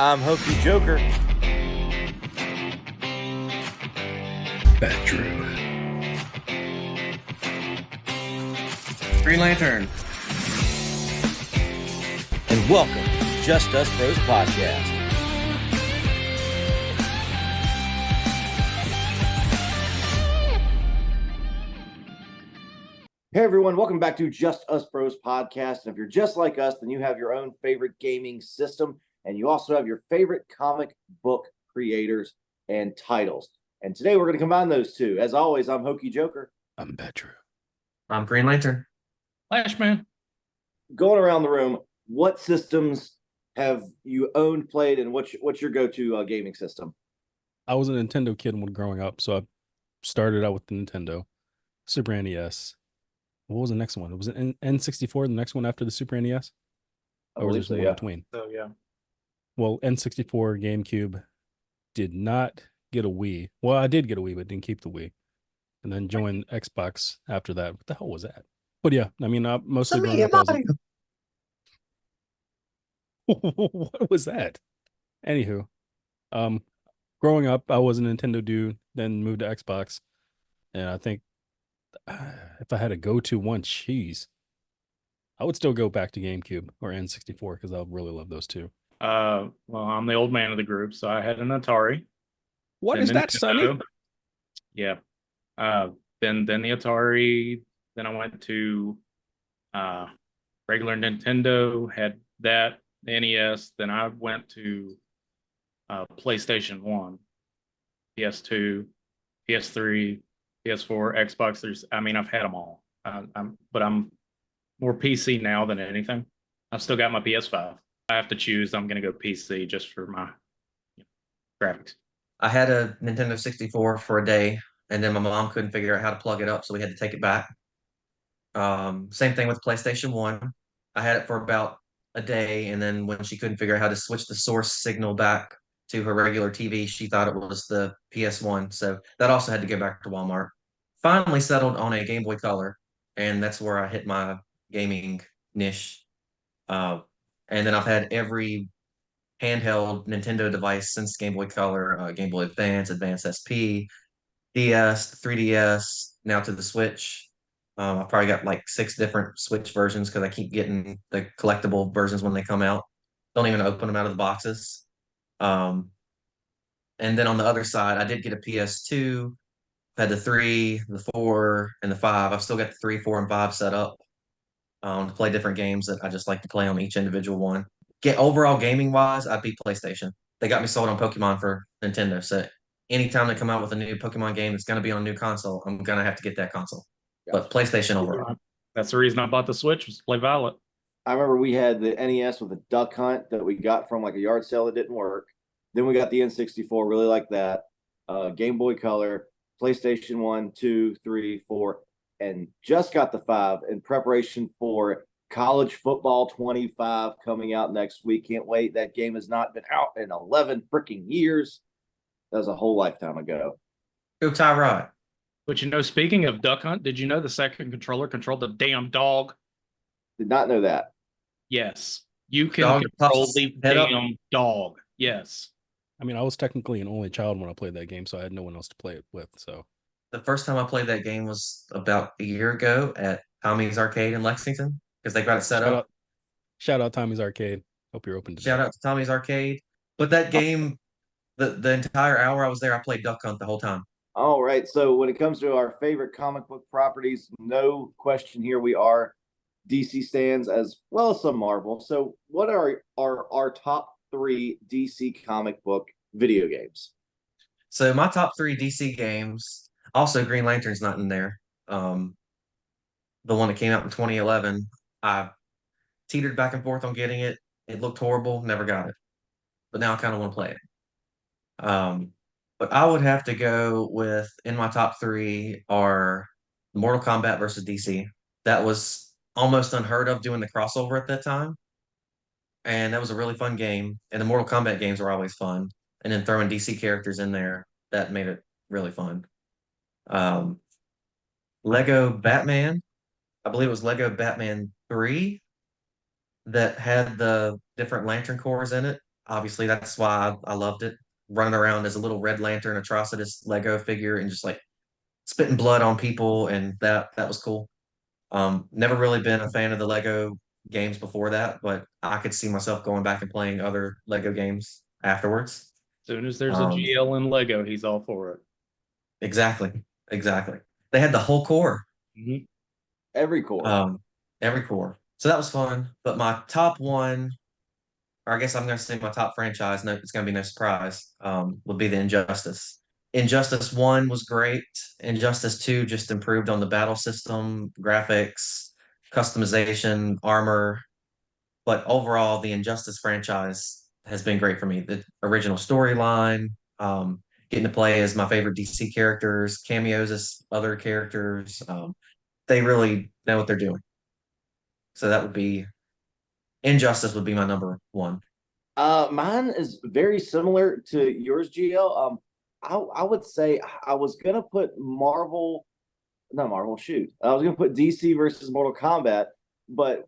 I'm Hokey Joker. Bad Drew. Green Lantern. And welcome to Just Us Pros Podcast. Hey everyone, welcome back to Just Us Pros Podcast. And if you're just like us, then you have your own favorite gaming system, and you also have your favorite comic book creators and titles. And today we're going to combine those two. As always, I'm Hokey Joker. I'm Bad Drew. I'm Green Lantern. Flashman. Going around the room, what systems have you owned, played, and what's your go-to gaming system? I was a Nintendo kid when growing up, so I started out with the Nintendo, Super NES. What was the next one? Was it N64, the next one after the Super NES? Or was there one in between? So yeah. Well, N64, GameCube, did not get a Wii. Well, I did get a Wii, but didn't keep the Wii. And then joined Xbox after that. What the hell was that? But yeah, I mean, mostly growing up, what was that? Anywho, growing up, I was a Nintendo dude, then moved to Xbox. And I think if I had to go to one, I would still go back to GameCube or N64 because I really love those two. Well, I'm the old man of the group, so I had an Atari. What then is that, Sonny? Yeah. Then the Atari. Then I went to regular Nintendo, had that, the NES. Then I went to PlayStation 1, PS2, PS3, PS4, Xbox 3. I mean, I've had them all. But I'm more PC now than anything. I've still got my PS5. I have to choose. I'm going to go PC just for my graphics. I had a Nintendo 64 for a day, and then my mom couldn't figure out how to plug it up, so we had to take it back. Same thing with PlayStation 1. I had it for about a day, and then when she couldn't figure out how to switch the source signal back to her regular TV, she thought it was the PS1. So that also had to go back to Walmart. Finally settled on a Game Boy Color, and that's where I hit my gaming niche. And then I've had every handheld Nintendo device since Game Boy Color, Game Boy Advance, Advance SP, DS, 3DS, now to the Switch. I've probably got like 6 different Switch versions because I keep getting the collectible versions when they come out. Don't even open them out of the boxes. And then on the other side, I did get a PS2, had the 3, the 4, and the 5. I've still got the 3, 4, and 5 set up to play different games that I just like to play on each individual one. Get overall gaming wise, I'd be PlayStation. They got me sold on Pokemon for Nintendo. So anytime they come out with a new Pokemon game that's going to be on a new console, I'm going to have to get that console. But PlayStation overall. That's the reason I bought the Switch, was to play Violet. I remember we had the NES with a duck hunt that we got from like a yard sale that didn't work. Then we got the N64, really like that. Game Boy Color, PlayStation 1, 2, 3, 4, and just got the 5 in preparation for College Football 25 coming out next week. Can't wait. That game has not been out in 11 freaking years. That was a whole lifetime ago. Go Tyrod. But speaking of Duck Hunt, did you know the second controller controlled the damn dog? Did not know that. Yes. You can Dog control puffs the head up. damn dog. Yes. I mean, I was technically an only child when I played that game, so I had no one else to play it with. So The first time I played that game was about a year ago at Tommy's Arcade in Lexington because they got it set up. Shout out Tommy's Arcade. Hope you're open to Shout that. out to Tommy's Arcade. But that game, the entire hour I was there, I played Duck Hunt the whole time. All right. So when it comes to our favorite comic book properties, no question here, we are DC stands as well as some Marvel. So what are our top 3 DC comic book video games? So my top 3 DC games, also Green Lantern's not in there. The one that came out in 2011, I teetered back and forth on getting it. It looked horrible, never got it. But now I kind of want to play it. But I would have to go with, in my top 3 are Mortal Kombat versus DC. That was almost unheard of doing the crossover at that time. And that was a really fun game. And the Mortal Kombat games were always fun. And then throwing DC characters in there, that made it really fun. Lego Batman, I believe it was Lego Batman 3 that had the different Lantern cores in it. obviously that's why I loved it. Running around as a little Red Lantern Atrocitus Lego figure and just like spitting blood on people, and that was cool. Never really been a fan of the Lego games before that, but I could see myself going back and playing other Lego games afterwards. Soon as there's a Um, GL in Lego, he's all for it. exactly, exactly. They had the whole core, Mhm. Every core. every core. So that was fun. But my top one, or I guess I'm going to say my top franchise, no, it's going to be no surprise, would be the Injustice. Injustice 1 was great. Injustice 2 just improved on the battle system, graphics, customization, armor. But overall, the Injustice franchise has been great for me. The original storyline, getting to play as my favorite DC characters, cameos as other characters. They really know what they're doing. So that would be Injustice would be my number one. Mine is very similar to yours, GL. I would say I was gonna put Marvel, not Marvel, shoot. I was gonna put DC versus Mortal Kombat, but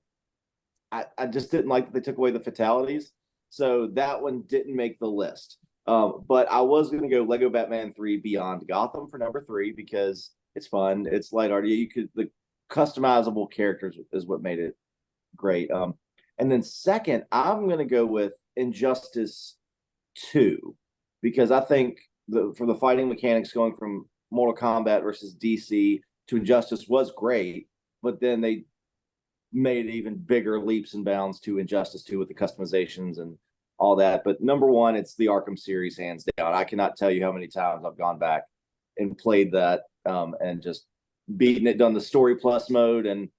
I just didn't like that they took away the fatalities. So that one didn't make the list. But I was gonna go Lego Batman 3 Beyond Gotham for number 3 because it's fun, it's light art. You could the customizable characters is what made it great. And then second, I'm gonna go with Injustice 2 because I think for the fighting mechanics going from Mortal Kombat versus DC to Injustice was great, but then they made even bigger leaps and bounds to Injustice 2 with the customizations and all that. But number one, it's the Arkham series, hands down. I cannot tell you how many times I've gone back and played that and just beaten it, done the story plus mode, and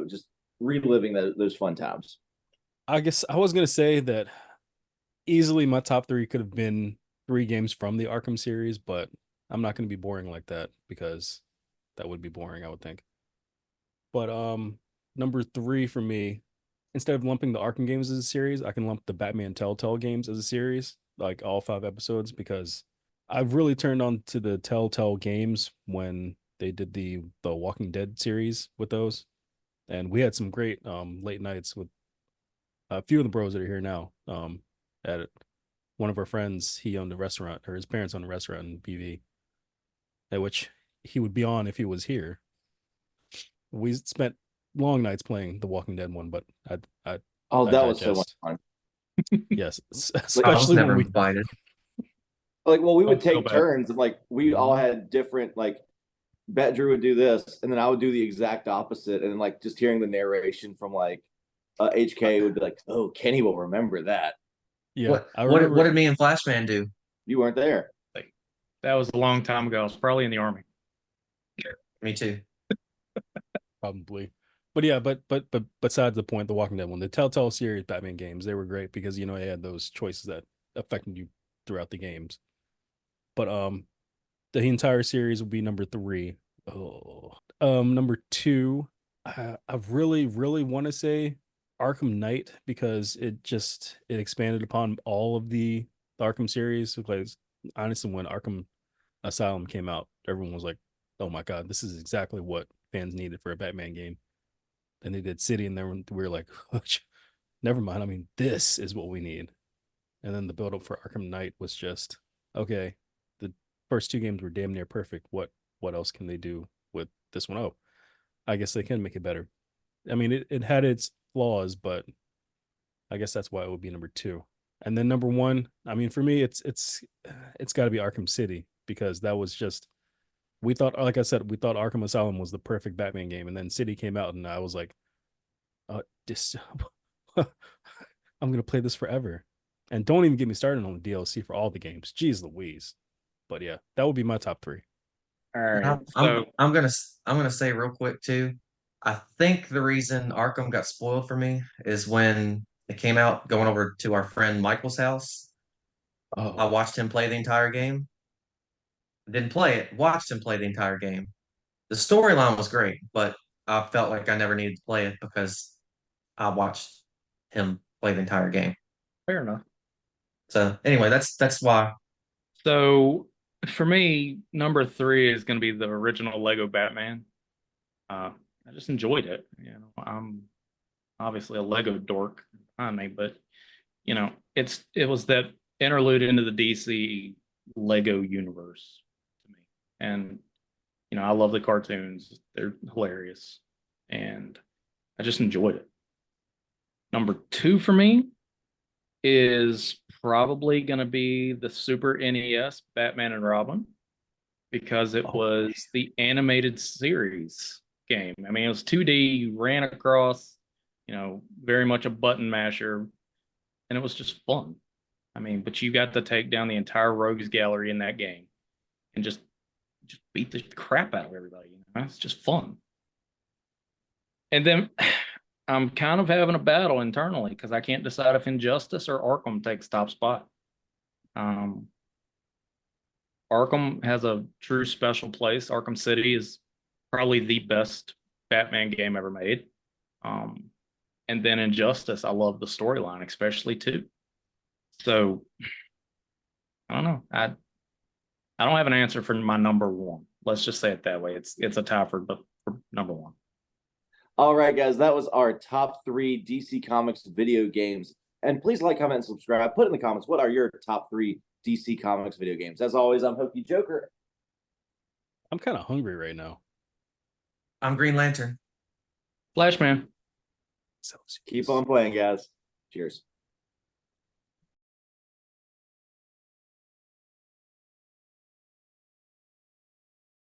just reliving those fun times. I guess I was gonna say that easily my top three could have been 3 games from the Arkham series, but I'm not gonna be boring like that because that would be boring, I would think. But number 3 for me, instead of lumping the Arkham games as a series, I can lump the Batman Telltale games as a series, like all 5 episodes, because I've really turned on to the Telltale games when they did the Walking Dead series with those, and we had some great late nights with a few of the bros that are here now. At one of our friends, he owned a restaurant, or his parents owned a restaurant in BV, at which he would be on if he was here. We spent long nights playing the Walking Dead one, but I Oh, I that was so much digest. fun. Yes, I was especially never when we invited. Like, well, we would Don't feel take bad. turns, and like we all had different like. Bet Drew would do this, and then I would do the exact opposite, and then like just hearing the narration from like HK would be like, "Oh, Kenny will remember that." yeah, I What remember did me and Flashman do? You weren't there. Like, that was a long time ago. I was probably in the army. Me too. probably. But yeah, but besides the point, the Walking Dead one, the Telltale series Batman games, they were great because they had those choices that affected you throughout the games. But the entire series would be number 3. Oh, number 2, I really want to say Arkham Knight because it expanded upon all of the Arkham series. Because honestly, when Arkham Asylum came out, everyone was like, "Oh my god, this is exactly what fans needed for a Batman game." And they did City, and then we were like, "Never mind. I mean, this is what we need." And then the build up for Arkham Knight was just okay. The first 2 games were damn near perfect. What else can they do with this one? Oh, I guess they can make it better. I mean, it had its flaws, but I guess that's why it would be number 2. And then number 1, I mean, for me, it's got to be Arkham City because that was just we thought, like I said, we thought Arkham Asylum was the perfect Batman game, and then City came out, and I was like, this, I'm gonna play this forever. And don't even get me started on the DLC for all the games. Jeez Louise. But yeah, that would be my top 3. All right. I'm So I'm gonna say real quick too. I think the reason Arkham got spoiled for me is when it came out going over to our friend Michael's house. I Oh, watched him play the entire game. Didn't play it, watched him play the entire game. The storyline was great, but I felt like I never needed to play it because I watched him play the entire game. fair enough. So anyway, that's why. So for me, number 3 is going to be the original Lego Batman. I just enjoyed it. I'm obviously a Lego dork, I mean, but you know, it was that interlude into the DC Lego universe to me. And, you know, I love the cartoons. They're hilarious. And I just enjoyed it. Number 2 for me is probably going to be the Super NES Batman and Robin, because it was the animated series game. I mean, it was 2D, you ran across, you know, very much a button masher, and it was just fun. I mean, but you got to take down the entire rogues gallery in that game and just beat the crap out of everybody. You know? It's just fun. And then I'm kind of having a battle internally because I can't decide if Injustice or Arkham takes top spot. Arkham has a true special place. Arkham City is probably the best Batman game ever made. And then Injustice, I love the storyline, especially too. So I don't know. I don't have an answer for my number 1. Let's just say it that way. It's a tie for number 1. All right, guys, that was our top 3 DC Comics video games. And please like, comment, and subscribe. Put in the comments, what are your top 3 DC Comics video games? As always, I'm Hokey Joker. I'm kind of hungry right now. I'm Green Lantern. Flashman. Keep on playing, guys. Cheers.